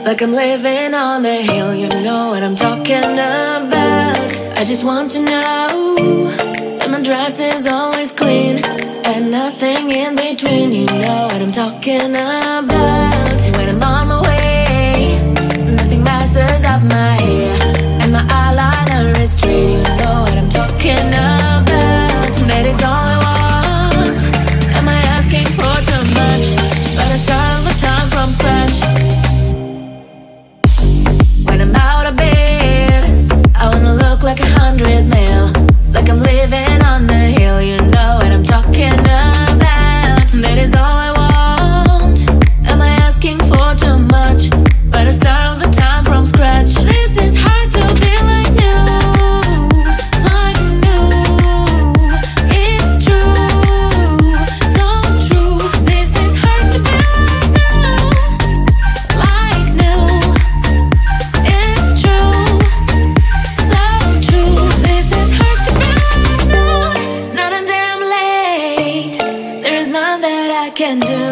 like I'm living on the hill. You know what I'm talking about. I just want to know that my dress is always clean and nothing in between. You know what I'm talking about. When I'm on my way, nothing messes up my hair, and my eyeliner is straight. You know what I'm talking about. That is all I want. Am I asking for too much? But I start all the time from scratch. When I'm out of bed, I wanna look like 100 mil, like I'm living on the hill. You know what I'm talking about. That is all I want. Am I asking for too much? But I start all the time from scratch. This is hard to be like new, like new. It's true, so true. This is hard to be like new, it's true, so true. This is hard to be like new. Not until I'm late, there is none that I can do.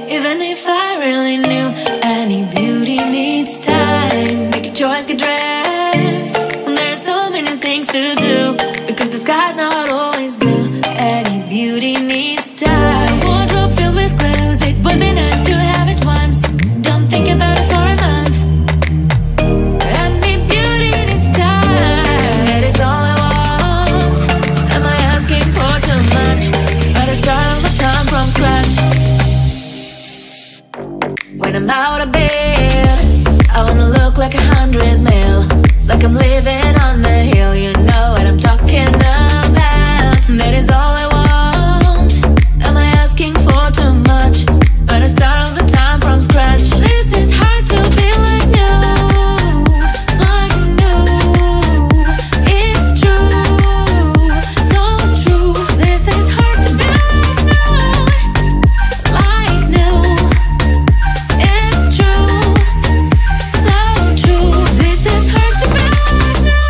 Even if I really knew, any beauty needs time. Make a choice, get dressed, and there's so many things to do, because the sky's not always blue. Any beauty needs time. Wardrobe filled with clothes, it would be nice to have it once. Don't think about it for a month. Any beauty needs time. That is all I want. Am I asking for too much? But I start all the time from scratch. When I'm out of bed, I wanna look like 100 mil, like I'm living on the hill. You know what I'm talking about. That is all I want. Am I asking for too much? But I start all the time from scratch. This is hard to be like new, like new. It's true, so true. This is hard to be like new, like new. It's true, so true. This is hard to be like new.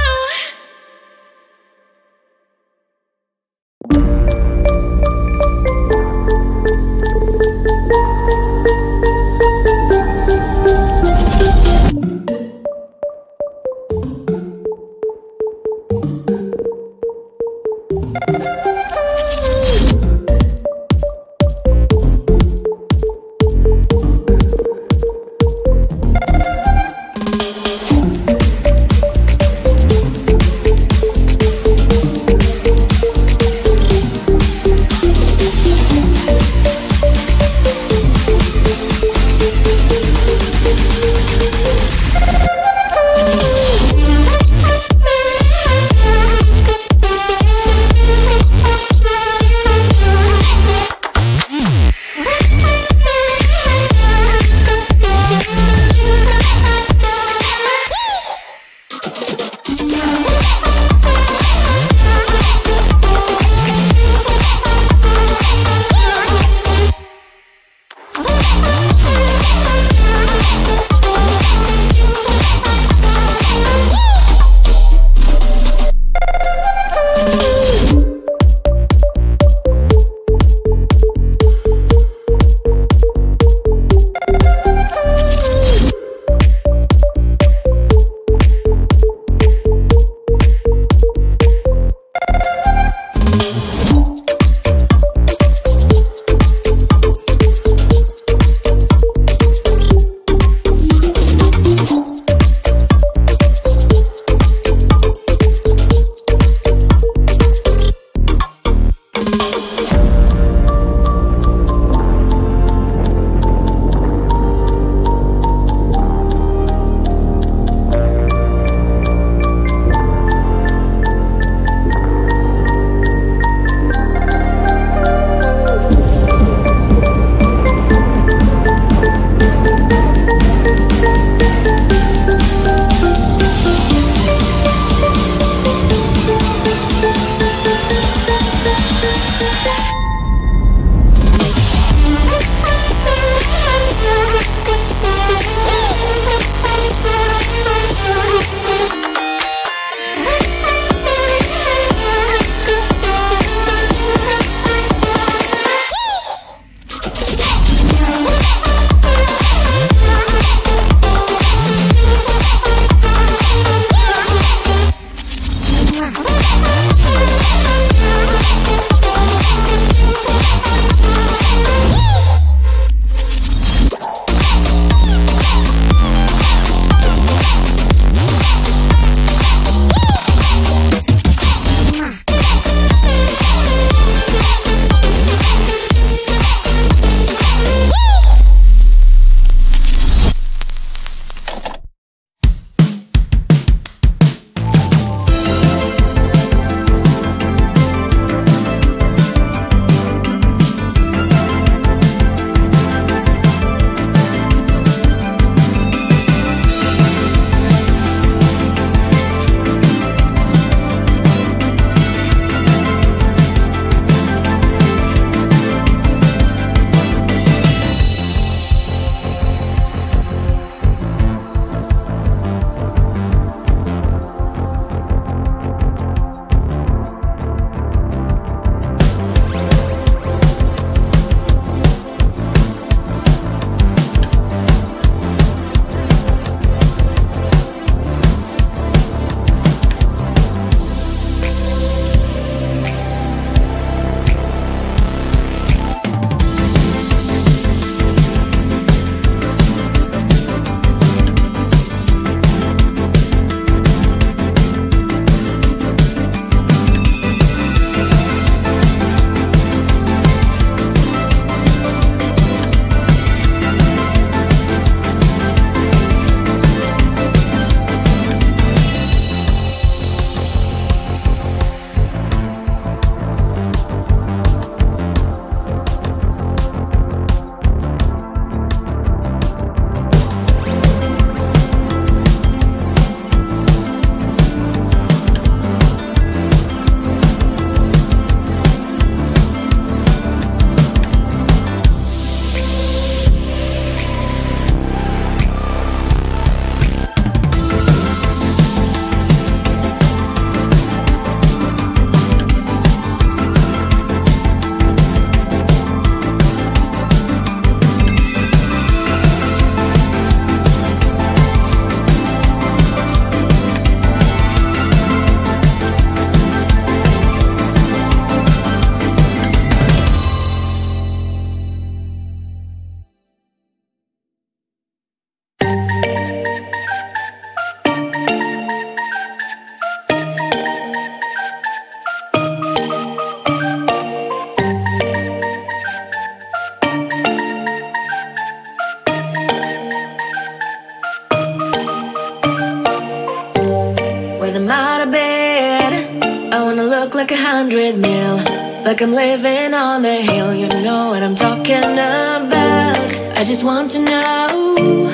when I'm out of bed, I wanna look like 100 mil, like I'm living on the hill. You know what I'm talking about. I just want to know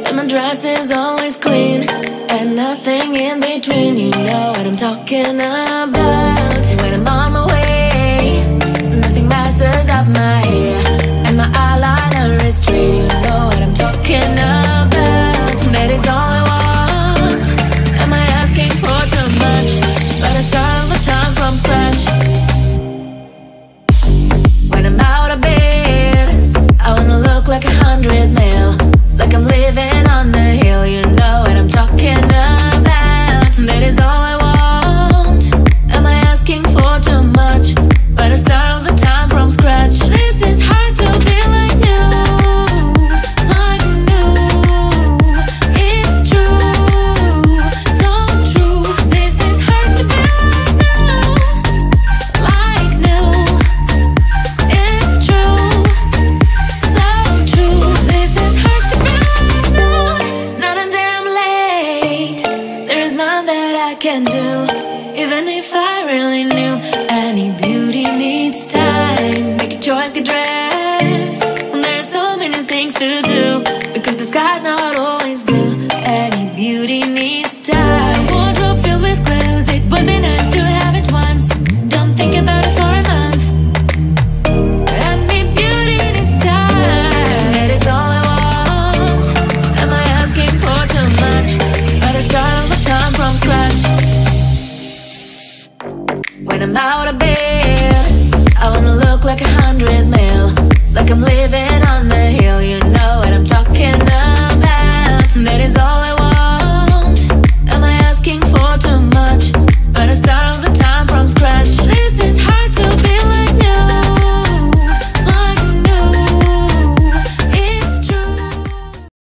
that my dress is always clean and nothing in between. You know what I'm talking about. When I'm on my way, nothing messes up my hair.